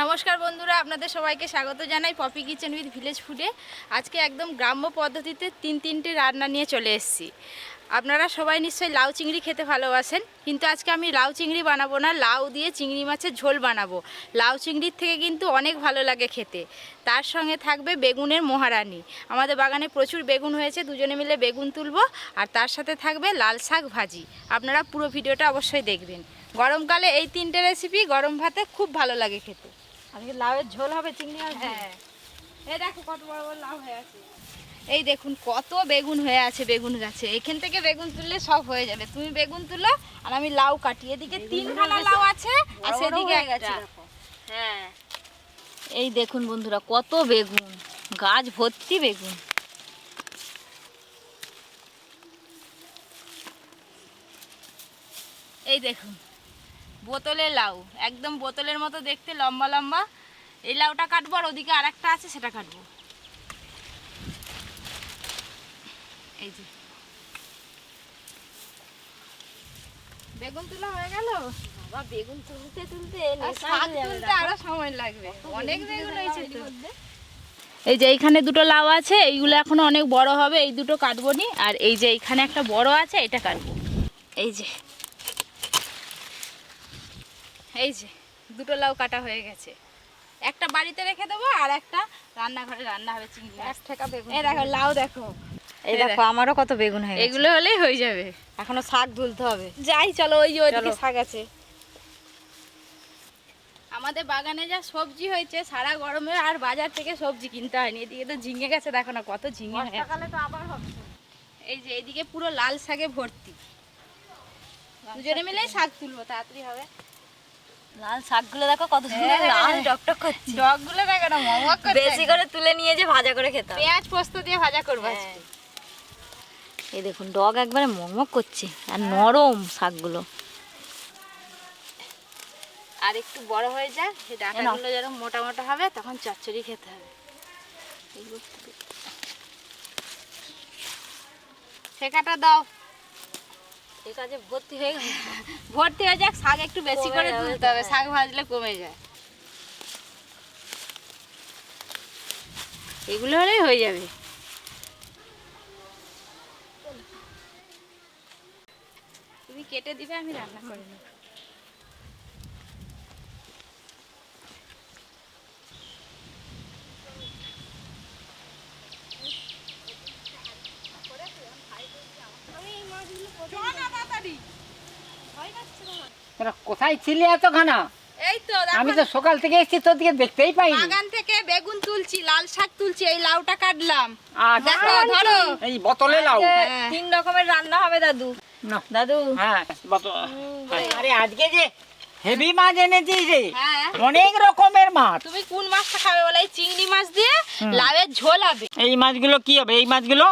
নমস্কার বন্ধুরা, আপনাদের সবাইকে স্বাগত জানাই পপি কিচেন উইথ ভিলেজ ফুডে। আজকে একদম গ্রাম্য পদ্ধতিতে তিনটে রান্না নিয়ে চলে এসেছি। আপনারা সবাই নিশ্চয়ই লাউ চিংড়ি খেতে ভালোবাসেন, কিন্তু আজকে আমি লাউ চিংড়ি বানাবো না, লাউ দিয়ে চিংড়ি মাছের ঝোল বানাবো। লাউ চিংড়ির থেকে কিন্তু অনেক ভালো লাগে খেতে। তার সঙ্গে থাকবে বেগুনের মহারানি। আমাদের বাগানে প্রচুর বেগুন হয়েছে, দুজনে মিলে বেগুন তুলবো। আর তার সাথে থাকবে লাল শাক ভাজি। আপনারা পুরো ভিডিওটা অবশ্যই দেখবেন। গরমকালে এই তিনটে রেসিপি গরম ভাতে খুব ভালো লাগে খেতে। আজকে লাউয়ের ঝোল হবে চিংড়ি মাছ। হ্যাঁ, এই দেখো কত বড় বড় লাউ হয়ে আছে। এই দেখুন কত বেগুন হয়ে আছে বেগুন গাছে। এখান থেকে বেগুন তুললে সব হয়ে যাবে। তুমি বেগুন তুলো আর আমি লাউ কাটি। এদিকে তিনখানা লাউ আছে আর সেদিকে একটা। হ্যাঁ, এই দেখুন বন্ধুরা কত বেগুন, গাছ ভর্তি বেগুন। এই দেখুন বোতলের লাউ, একদম বোতলের মতো দেখতে, লম্বা লম্বা। এই লাউটা কাটবো আর ওদিকে আর একটা আছে সেটা কাটবো। এই যে বেগুন তোলা হয়ে গেল। বাবা বেগুন তুলতে তুলতে শাক তুলতে আরো সময় লাগবে, অনেক বেগুন হয়েছে তো। এই যে এইখানে দুটো লাউ আছে, এইগুলো এখনো অনেক বড় হবে, এই দুটো কাটবো নি। আর এই যে এইখানে একটা বড় আছে, এটা কাটবো। এই যে দুটো লাউ কাটা হয়ে গেছে। একটা বাড়িতে রেখে দেবো আর একটা রান্নাঘরে রান্না হবে চিংড়ি মাছ। ঠেকা বেগুন। এই দেখো লাউ, দেখো এই দেখো আমারও কত বেগুন হয়ে গেছে। এগুলো হলেই হয়ে যাবে। এখনো শাক তুলতে হবে। যাই চলো, ওই যে ওইদিকে শাক আছে। আমাদের বাগানে যা সবজি হয়েছে, সারা গরমে আর বাজার থেকে সবজি কিনতে হয়নি। এদিকে তো ঝিঙে গেছে, দেখো না কত ঝিঙে। বর্ষাকালে তো আবার হবে। এই যে এইদিকে পুরো লাল শাকে ভর্তি। দুজনে মিলেই শাক তুলবো, তাড়াতাড়ি হবে। লাল শাকগুলো দেখো কত সুন্দর লাল টকটক করছে। ডগগুলো দেখো না মমক করছে। বেশি করে তুলে নিয়ে যে ভাজা করে খেতে হবে। পেঁয়াজ পোস্ত দিয়ে ভাজা করবো আজকে। এই দেখুন ডগ একবারে মমক করছে আর নরম শাকগুলো। আর একটু বড় হয়ে যায়, সেই ডাঁটাগুলো যেন মোটা মোটা হবে, তখন চচ্চড়ি খেতে হবে। শেখাটা দাও। এই কাজে ভর্তি হয়ে গেছে। ভর্তি হয়ে যাক, শাক একটু বেশি করে তুলতে হবে, শাক ভাজলে কমে যায়। এগুলো হলেই হয়ে যাবে। তুমি কেটে দিবে, আমি রান্না করে নেব। কোথায় ছিলি এতখানা? এই তো আমি তো সকাল থেকে এসেছি, তোর দিকে দেখতেই পাইনি। বাগান থেকে বেগুন তুলছি, লাল শাক তুলছি, এই লাউটা কাটলাম। আচ্ছা, দেখো ধরো, এই বোতলে লাউ। তিন রকমের রান্না হবে দাদু। না দাদু হ্যাঁ বোতল। আরে আজকে যে হেভি মাছ এনেছিস রে, হ্যাঁ অনেক রকমের মাছ। তুমি কোন মাছটা খাবে বলে? এই চিংড়ি মাছ দিয়ে লাউয়ের ঝোল হবে। এই মাছগুলো কি হবে? এই মাছগুলো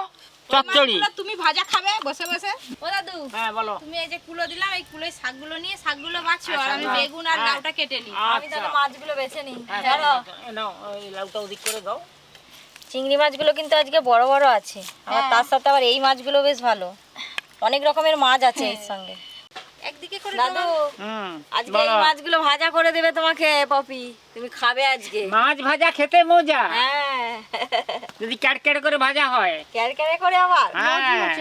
চচ্চড়ি। তুমি ভাজা খাবে বসে বসে। ও দাদু, হ্যাঁ বলো। তুমি এই যে কুলো দিলাম, এই কুলোয় শাকগুলো নিয়ে শাকগুলো বাছো, আর আমি বেগুন আর লাউটা কেটে নিই। আমি তাহলে মাছগুলো বেছে নিই। চলো চলো নাও, এই লাউটা ওদিক করে দাও। চিংড়ি মাছগুলো কিন্তু আজকে বড় বড় আছে, আবার তার সাথে আবার এই মাছগুলো বেশ ভালো। অনেক রকমের মাছ আছে এর সঙ্গে। একদিকে করে দাদু আজকে এই মাছগুলো ভাজা করে দেবে তোমাকে পপি, তুমি খাবে আজকে। মাছ ভাজা খেতে মজা, হ্যাঁ যদি ক্যাড় করে ভাজা হয়। ক্যাড় করে আবার হ্যাঁ।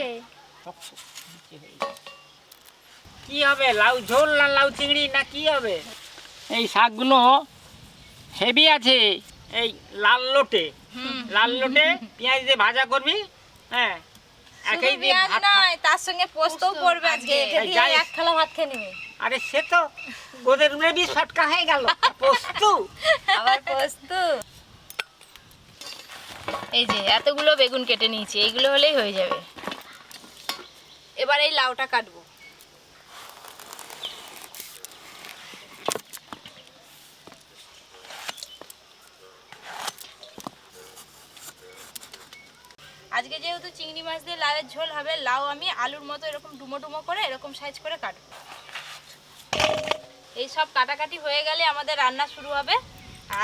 কি হবে, লাউ ঝোল না লাউ চিংড়ি না কি হবে? এই শাকগুলো হেভি আছে। এই লাল লোটে পেঁয়াজ দিয়ে ভাজা করবি। হ্যাঁ, একই দিয়ে ভাত নয়, তার সঙ্গে পোস্তও পড়বে আজকে। এক থালা ভাত খেয়ে নেবে। আরে সে তো ওদের মেবি শটকা হয়ে গেল। পোস্ত আবার পোস্ত। এই যে এতগুলো বেগুন কেটে নিয়েছি, এইগুলো হলেই হয়ে যাবে। এবার এই লাউটা কাটবো। আজকে যেহেতু চিংড়ি মাছ দিয়ে লাউয়ের ঝোল হবে, লাউ আমি আলুর মতো এরকম ডুমো ডুমো করে এরকম সাইজ করে কাটবো। এই সব কাটাকাটি হয়ে গেলে আমাদের রান্না শুরু হবে।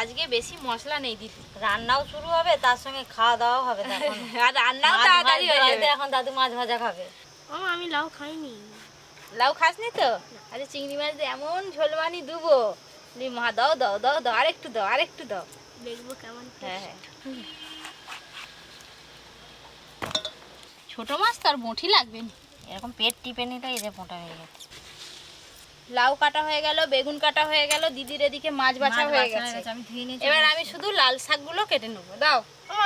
আজকে বেশি মশলা নেই দিদি, রান্নাও শুরু হবে, তার সঙ্গে খাওয়া দাওয়াও হবে। আর রান্নাও তাড়াতাড়ি হয়ে যাবে। এখন দাদু মাছ ভাজা খাবে। আমি লাউ খাইনি। লাউ খাসনি তো? আরে চিংড়ি মাছ দিয়ে এমন ঝোল বানি দেবো, মা দাও দাও দাও দাও, আরেকটু দাও, আরেকটু দাও, দেখবো কেমন। হ্যাঁ হ্যাঁ। ছোট মাছ তো আর মুঠি লাগবে না। এরকম পেট টিপে নিতে এই যে মোটা হয়ে গেছে। লাউ কাটা হয়ে গেল, বেগুন কাটা হয়ে গেল, দিদির এদিকে মাছ বাছা হয়ে গেছে। আমি ধুয়ে নিয়েছি। এবার আমি শুধু লাল শাকগুলো কেটে নেবো। দাও,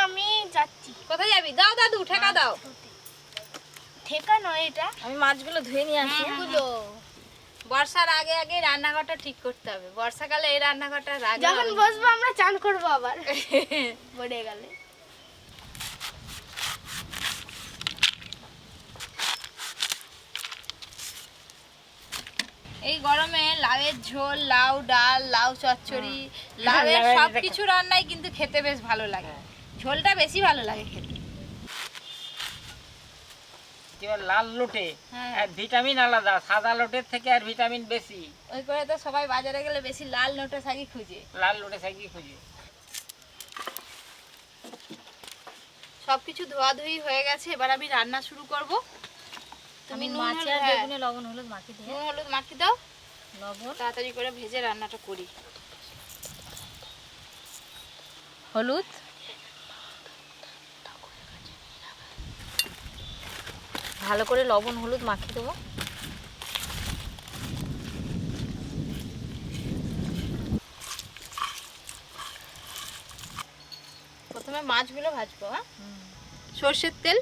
আমি যাচ্ছি। কোথায় যাবি? দাও দাদু, ঠেকা দাও। ঠেকা নয় এটা, আমি মাছগুলো ধুয়ে নিয়ে আসি। বর্ষার আগে আগে রান্নাঘরটা ঠিক করতে হবে। বর্ষাকালে এই রান্নাঘরটা রাগ যখন বসবো আমরা চান করবো আবার পড়ে গেলে। এই গরমে লাউয়ের ঝোল, লাউ ডাল, লাউ চচ্চড়ি, লাউয়ের সবকিছু রান্নাই কিন্তু খেতে বেশ ভালো লাগে। ঝোলটা বেশি ভালো লাগে খেতে। এবার লাল লোটে হ্যাঁ। আর ভিটামিন আলাদা, সাদা লোটের থেকে আর ভিটামিন বেশি। ওই করে তো সবাই বাজারে গেলে বেশি লাল নোটে শাকই খুঁজে। লাল লোটে শাকই খুঁজে। সবকিছু ধোয়াধুয়ি হয়ে গেছে, এবার আমি রান্না শুরু করব। আমি নুন মাছে আর হলুদ- হ্যাঁ, বেগুনে লবণ হলুদ মাখিয়ে দিয়ে নুন হলুদ মাখিয়ে দাও, লবণ তাড়াতাড়ি করে ভেজে রান্নাটা করি। হলুদ ভালো করে লবণ হলুদ মাখিয়ে দেবো। প্রথমে মাছগুলো ভাজবো। হ্যাঁ, সর্ষের তেল,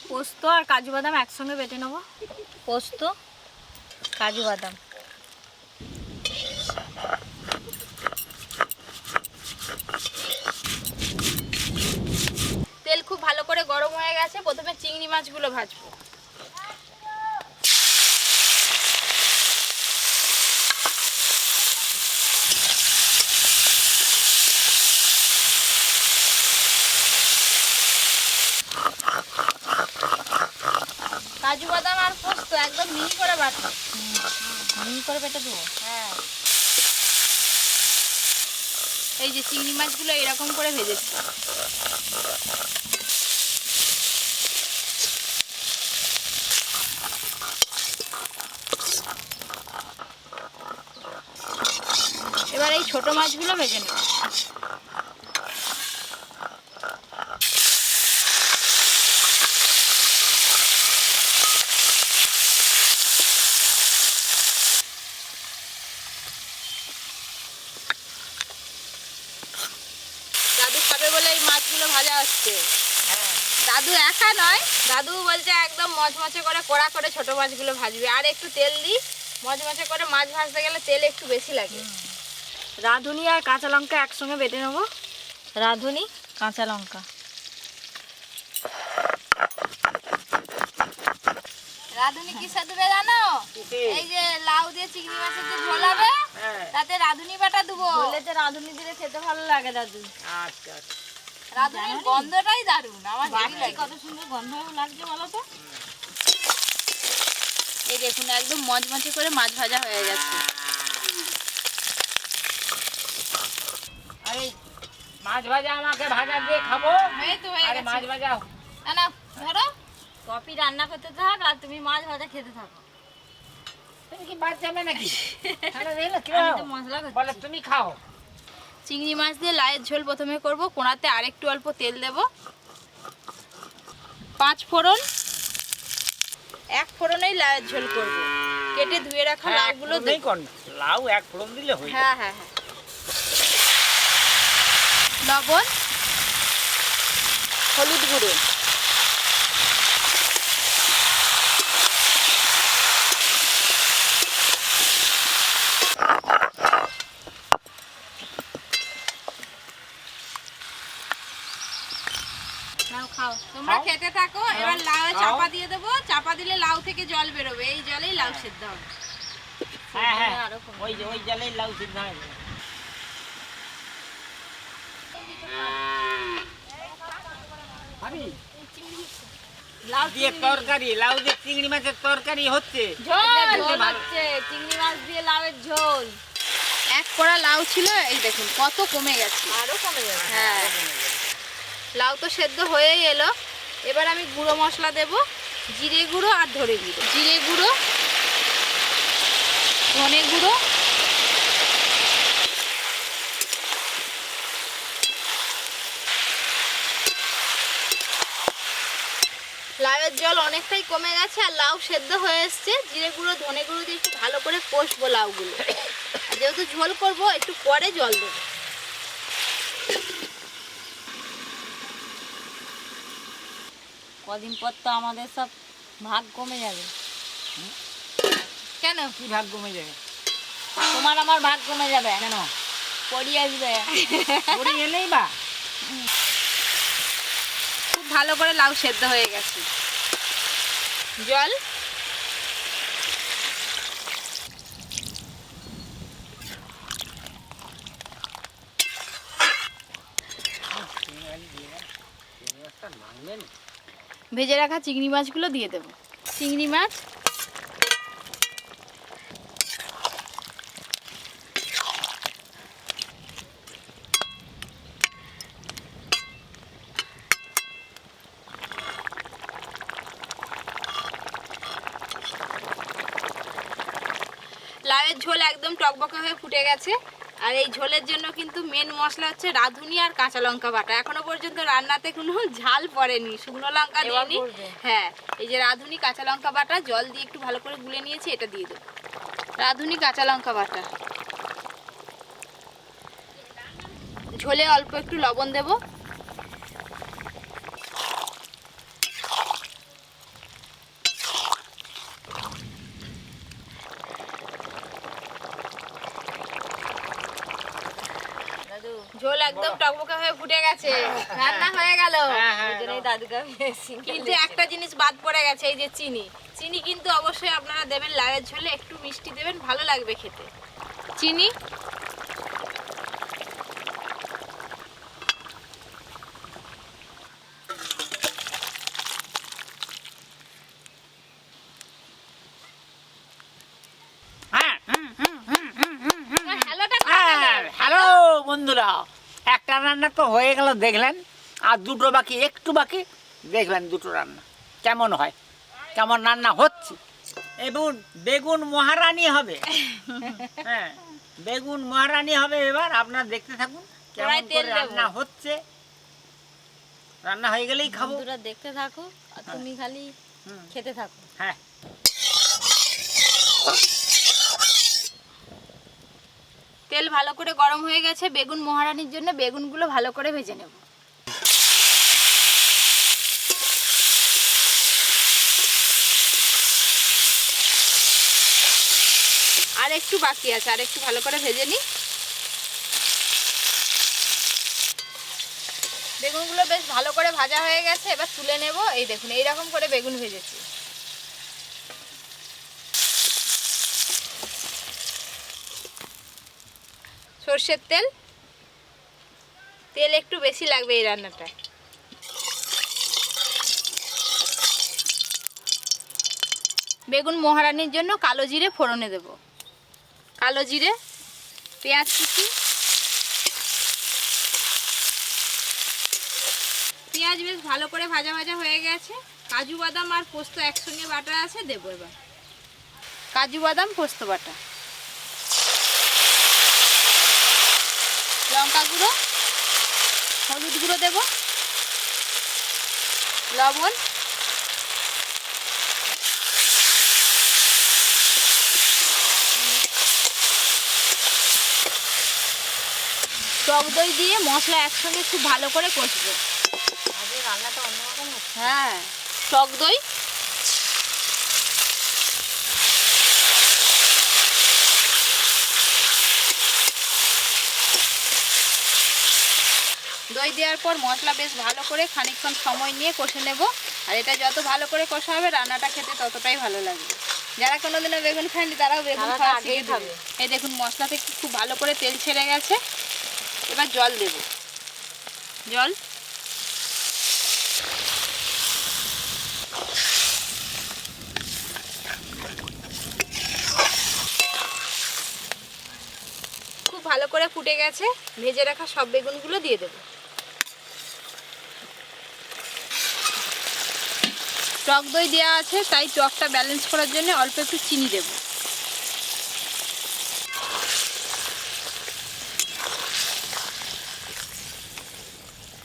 পোস্ত আর কাজু বাদাম একসঙ্গে বেটে নেবো। পোস্ত, কাজু বাদাম, তেল খুব ভালো করে গরম হয়ে গেছে। প্রথমে চিংড়ি মাছগুলো ভাজবো। কাজু বাদাম আর পোস্ত একদম মিহি করে বাটবো। মিহি করে বেটে দেবো। হ্যাঁ, এই যে চিংড়ি মাছগুলো এরকম করে ভেজেছি। এবার এই ছোট মাছগুলো ভেজে নেব। দাদু খাবে বলে এই মাছগুলো ভাজা হচ্ছে। দাদু একা নয়, দাদু বলছে একদম মচমচে করে কড়া করে ছোট মাছগুলো ভাজবে। আর একটু তেল দিই, মচমচে করে মাছ ভাজতে গেলে তেল একটু বেশি লাগে। রাঁধুনি আর কাঁচা লঙ্কা একসঙ্গে বেটে নেবো। রাঁধুনি, কাঁচা লঙ্কা, রাঁধুনি কি সাধুবে জানো? এই যে লাউ দিয়ে চিংড়ি মাছের যে ঝোল হবে, তাতে রাঁধুনি বাটা দেবো। বলেতে রাঁধুনি দিলে খেতে ভালো লাগে দাদু। আচ্ছা আচ্ছা। রাঁধুনির গন্ধটাই দারুণ, আমার হেভি লাগে। কত সুন্দর গন্ধ লাগছে বলো তো। এই দেখুন একদম মচমচে করে মাছ ভাজা হয়ে গেছে। আরে মাছ ভাজা আমাকে ভাজা দিয়ে খাবো। এই তো হয়ে আরে গেছে। মাছ ভাজা না না, ধরো। কপি রান্না করতে থাক আর তুমি মাছ ভাজা খেতে থাকো। তুমি কি বাদ যাবে নাকি? তাহলে দেখলে কি আমি হবে? তো মশলা করছি। বলে তুমি খাও। চিংড়ি মাছ দিয়ে লাউয়ের ঝোল প্রথমে করব। কোড়াতে আরেকটু অল্প তেল দেব, 5 ফোড়ন, 1 ফোড়নেই লাউয়ের ঝোল করব। কেটে ধুয়ে রাখা লাউগুলো দেই দেব। কোন লাউ এক ফোড়ন দিলে হয়ে হ্যাঁ হ্যাঁ হ্যাঁ, লবণ, হলুদ গুঁড়ো, নাও খাও, তোমরা খাও। খেতে থাকো। এবার লাউ চাপা দিয়ে দেবো। চাপা দিলে লাউ থেকে জল বেরোবে, এই জলেই লাউ সেদ্ধ হবে। হ্যাঁ হ্যাঁ, ওই জালেই লাউ সিদ্ধ হয়ে যাবে। ভাবি লাউ দিয়ে তরকারি, লাউ দিয়ে চিংড়ি মাছের তরকারি হচ্ছে। ঝোল হচ্ছে চিংড়ি মাছ দিয়ে লাউয়ের ঝোল। এক কড়া লাউ ছিল, এই দেখুন কত কমে গেছে। আরো কমে যাবে। হ্যাঁ, লাউ তো সেদ্ধ হয়েই এলো। এবার আমি গুঁড়ো মশলা দেব। জিরে গুঁড়ো আর ধনে গুঁড়ো, জিরে গুঁড়ো, ধনে গুঁড়ো, লাউয়ের জল অনেকটাই কমে গেছে আর লাউ সেদ্ধ হয়ে এসছে। জিরে গুঁড়ো ধনে গুঁড়ো দিয়ে একটু ভালো করে কষবো লাউগুলো। আর যেহেতু ঝোল করব একটু পরে জল দেবো। কদিন পর তো আমাদের সব ভাগ কমে যাবে। কেন? কি ভাগ কমে যাবে? তোমার আমার ভাগ কমে যাবে। কেন? পড়ি আসবে। পড়ে এলেই বা খুব ভালো করে লাউ সেদ্ধ হয়ে গেছে। জল, ভেজে রাখা চিংড়ি মাছগুলো দিয়ে দেবো। চিংড়ি মাছ, লাউয়ের ঝোল একদম টকবকে হয়ে ফুটে গেছে। আর এই ঝোলের জন্য কিন্তু মেন মশলা হচ্ছে রাঁধুনি আর কাঁচা লঙ্কা বাটা। এখনো পর্যন্ত রান্নাতে কোনো ঝাল পড়েনি, শুকনো লঙ্কা দিইনি। হ্যাঁ, এই যে রাঁধুনি কাঁচা লঙ্কা বাটা জল দিয়ে একটু ভালো করে গুলে নিয়েছি, এটা দিয়ে দেবো। রাঁধুনি কাঁচা লঙ্কা বাটা, ঝোলে অল্প একটু লবণ দেবো। ঝোল একদম টকবকে হয়ে ফুটে গেছে, রান্না হয়ে গেল। দাদুকে কিন্তু একটা জিনিস বাদ পড়ে গেছে, এই যে চিনি। চিনি কিন্তু অবশ্যই আপনারা দেবেন লাউয়ের ঝোলে, একটু মিষ্টি দেবেন, ভালো লাগবে খেতে। চিনি, হ্যালো বন্ধুরা, একটা রান্না তো হয়ে গেল দেখলেন, আর দুটো বাকি, একটু বাকি। দেখলেন দুটো রান্না কেমন হয়, কেমন রান্না হচ্ছে। এবং বেগুন মহারানী হবে। হ্যাঁ, বেগুন মহারানী হবে। এবার আপনারা দেখতে থাকুন কেমন করে রান্না হচ্ছে। রান্না হয়ে গেলেই খাবো। বন্ধুরা দেখতে থাকো আর তুমি খালি খেতে থাকো। হ্যাঁ, তেল ভালো করে গরম হয়ে গেছে। বেগুন মহারানীর জন্য বেগুনগুলো ভালো করে ভেজে নেব। আর একটু বাকি আছে, আর একটু ভালো করে ভেজে নিই। বেগুনগুলো বেশ ভালো করে ভাজা হয়ে গেছে, এবার তুলে নেব। এই দেখুন, এইরকম করে বেগুন ভেজেছি। সর্ষের তেল, তেল একটু বেশি লাগবে এই রান্নাটা। বেগুন মহারানীর জন্য কালো জিরে ফোড়নে দেব। কালো জিরে, পেঁয়াজ কুচি, পেঁয়াজ বেশ ভালো করে ভাজা ভাজা হয়ে গেছে। কাজু বাদাম আর পোস্ত একসঙ্গে বাটা আছে, দেবো এবার। কাজু বাদাম পোস্ত বাটা, লঙ্কা গুঁড়ো, হলুদ গুঁড়ো দেব, লবণ, টক দই দিয়ে মশলা একসঙ্গে খুব ভালো করে কষবো। আজকে রান্নাটা অন্যরকম হচ্ছে। হ্যাঁ, টক দই, দই দেওয়ার পর মশলা বেশ ভালো করে খানিকক্ষণ সময় নিয়ে কষে নেব। আর এটা যত ভালো করে কষা হবে রান্নাটা খেতে ততটাই ভালো লাগবে। যারা কোনোদিনও বেগুন খায়নি তারাও বেগুন খাওয়া শিখে যাবে। এই দেখুন, মশলা থেকে খুব ভালো করে তেল ছেড়ে গেছে। এবার জল দেব। জল, খুব ভালো করে ফুটে গেছে। ভেজে রাখা সব বেগুনগুলো দিয়ে দেব। টক দই দেওয়া আছে, তাই টকটা ব্যালেন্স করার জন্য অল্প একটু চিনি দেব।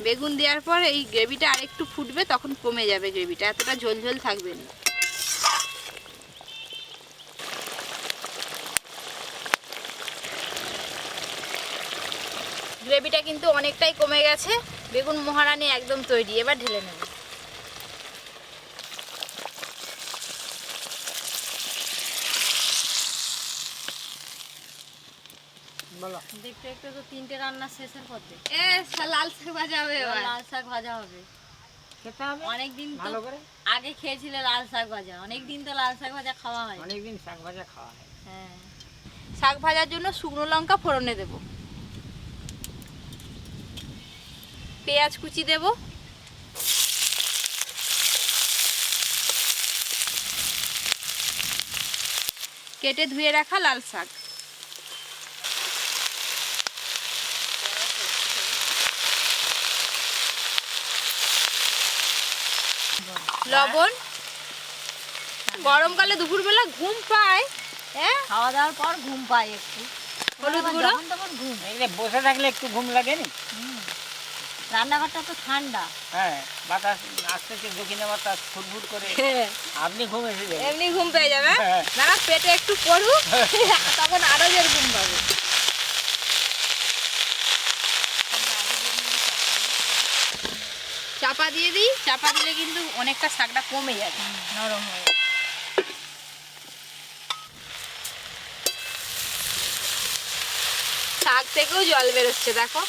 বেগুন দেওয়ার পর এই গ্রেভিটা আরেকটু ফুটবে, তখন কমে যাবে গ্রেভিটা, এতটা ঝোল ঝোল থাকবে না। গ্রেভিটা কিন্তু অনেকটাই কমে গেছে, বেগুন মহারানি একদম তৈরি। এবার ঢেলে নেব। দেখতে দেখতে তো 3টে রান্না শেষের পথে। লাল শাক ভাজা হবে, লাল শাক ভাজা হবে। খেতে হবে অনেকদিন তো ভালো করে। আগে খেয়েছিলে লাল শাক ভাজা, অনেকদিন তো লাল শাক ভাজা খাওয়া হয়। অনেকদিন শাক ভাজা খাওয়া হয়। হ্যাঁ, শাক ভাজার জন্য শুকনো লঙ্কা ফোড়নে দেব, পেঁয়াজ কুচি দেব, কেটে ধুয়ে রাখা লাল শাক, লবণ। গরমকালে দুপুরবেলা ঘুম পায়, হ্যাঁ, খাওয়া দাওয়ার পর ঘুম পাই একটু। হলুদ গুঁড়ো। যখন তখন ঘুম। এই যে বসে থাকলে একটু ঘুম লাগে নি? রান্নাঘরটা তো ঠান্ডা। হ্যাঁ, বাতাস আসতেছে, দক্ষিণে বাতাস ফুটফুট করে, আপনি ঘুম এসে যাবে। এমনি ঘুম পেয়ে যাবে। হ্যাঁ। না পেটে একটু পড়ুক, তখন আরো জোর ঘুম পাবে। চাপা দিয়ে দিই, চাপা দিলে কিন্তু অনেকটা শাকটা কমে যাবে, নরম হয়ে। শাক থেকেও জল বেরোচ্ছে, দেখো।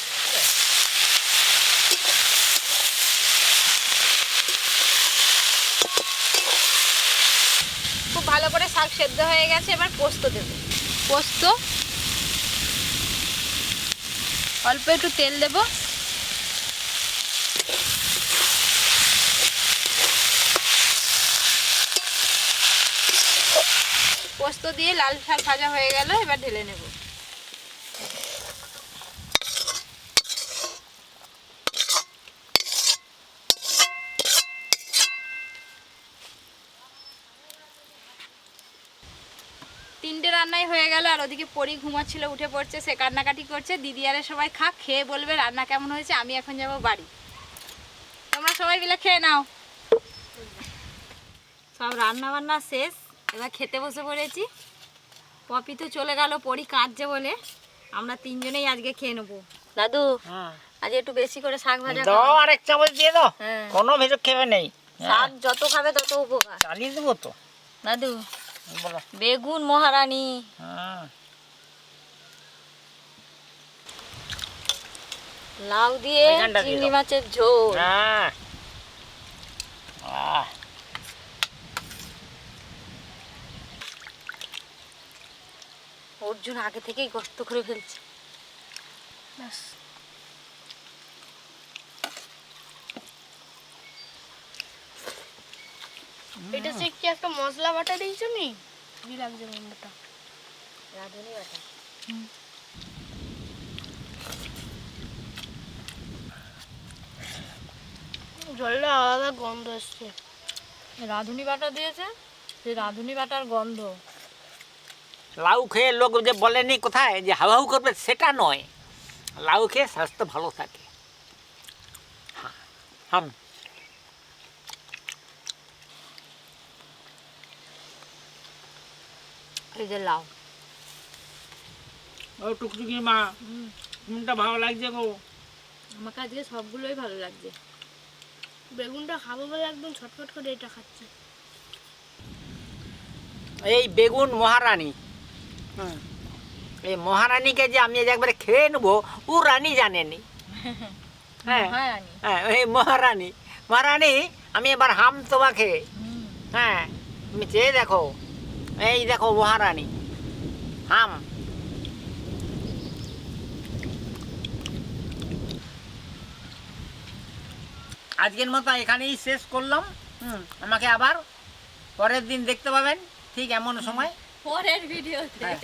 খুব ভালো করে শাক সেদ্ধ হয়ে গেছে, এবার পোস্ত দেব। পোস্ত, অল্প একটু তেল দেব, পোস্ত দিয়ে লাল শাক ভাজা হয়ে গেল, এবার ঢেলে নেব। তিনটে রান্নাই হয়ে গেল, আর ওদিকে পরি ঘুমাচ্ছিল, উঠে পড়ছে, সে কান্নাকাটি করছে। দিদি আরে সবাই খা, খেয়ে বলবে রান্না কেমন হয়েছে। আমি এখন যাব বাড়ি, তোমরা সবাই মিলে খেয়ে নাও। সব রান্না বান্না শেষ, এবার খেতে বসে পড়েছি। পপি তো চলে গেল পরি কাঁদছে বলে, আমরা তিনজনেই আজকে খেয়ে নেবো। দাদু, আজ একটু বেশি করে শাক ভাজা দাও, খাও। আরেক চামচ দিয়ে দাও। হ্যাঁ। কোনো ভেজক খেবে নেই। শাক যত খাবে তত উপকার। চালিয়ে দেবো তো। দাদু, বলো। বেগুন মহারানী, হ্যাঁ, লাউ দিয়ে ওইখানটা দিয়ে চিংড়ি দাও। মাছের ঝোল। হ্যাঁ। আহ, অর্জুন আগে থেকেই গর্ত করে ফেলছে। এটা সে কি একটা মশলা বাটা দিয়েছো নি? কি লাগছে গন্ধটা? রাঁধুনি বাটা। জলটা আলাদা গন্ধ এসছে। রাঁধুনি বাটা দিয়েছে, সেই রাঁধুনি বাটার গন্ধ। লাউ খেয়ে লোক যে বলেনি কোথায় যে হাউ করবে, সেটা নয়। লাউ খেয়ে স্বাস্থ্য ভালো থাকে। হ্যাঁ, এই যে লাউ, ও টুকটুকি মা, কোনটা ভালো লাগছে গো? আমাকে আজকে সবগুলোই ভালো লাগছে। বেগুনটা খাবো বলে একদম ছটফট করে এটা খাচ্ছি। এই বেগুন মহারানী, এই মহারানীকে যে আমি আজ একবারে খেয়ে নেবো, ও রানী জানেনি। হ্যাঁ, মহারানী। হ্যাঁ, এই মহারানী। মহারানী, আমি এবার হাম তোমাকে। হ্যাঁ, তুমি চেয়ে দেখো, এই দেখো মহারানী, হাম। আজকের মতো এখানেই শেষ করলাম। আমাকে আবার পরের দিন দেখতে পাবেন ঠিক এমন সময়। পরের ভিডিওতে। হ্যাঁ।